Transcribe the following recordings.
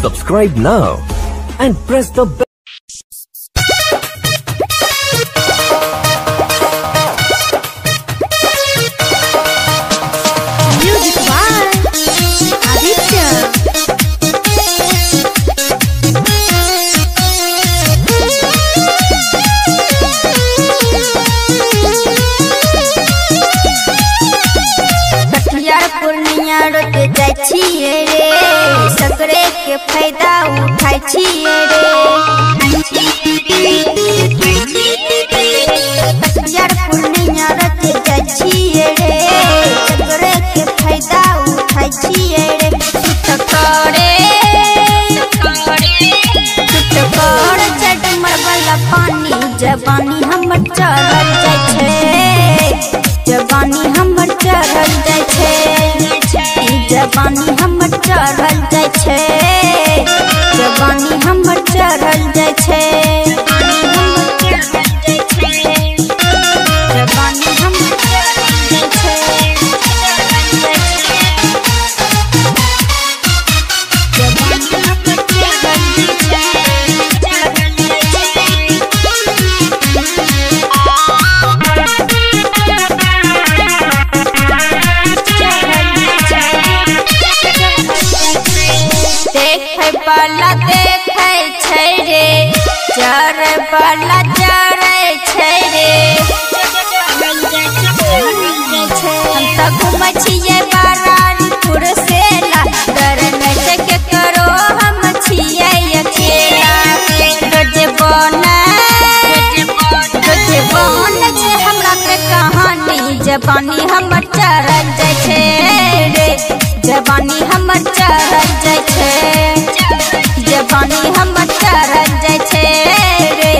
Subscribe now and press the bell. Music by Aditya. Purnia रोते जाय छिए रे, सकरे के फायदा उठाय छिए रे। पूर्णिया रोते जाय छिए रे, सकरे के फायदा उठाय छिए रे। टुटकर चटमर वाला पानी जवानी हमर चढ़ल जाय छै, जवानी हमर चढ़ल जाय छै, जवानी हमर चढ़ल जाय छै, जवानी हमर चढ़ल जाय छै, जवानी हमर चढ़ल जाय छै। बाला देखे छै रे, चढ़े बाला चढ़े छै रे। हम त घूमै छियै बारारपुर से ला, डर नै छै केकरो हम छियै अकेला। रोजे बन छै हमरा के कहानी, जवानी हमर चढ़ल जाय छै रे, जवानी हमर चढ़ल जाय छै, जवानी हमर चढ़ल जाय छै रे,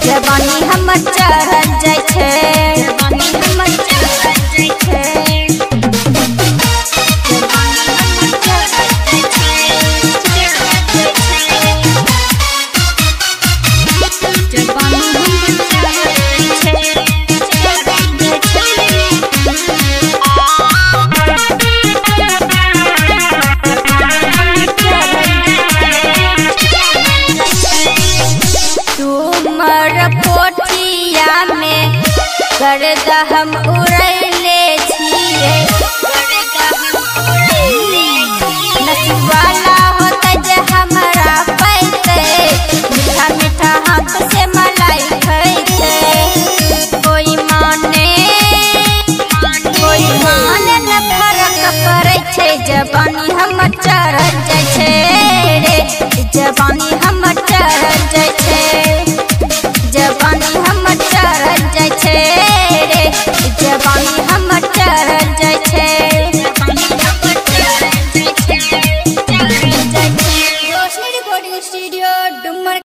जवानी हमर चढ़ल जाय छै, जवानी हमर चढ़ल जाय छै, जवानी हमर चढ़ल जाय छै, जवानी हमर चढ़ल जाय छै। कर हम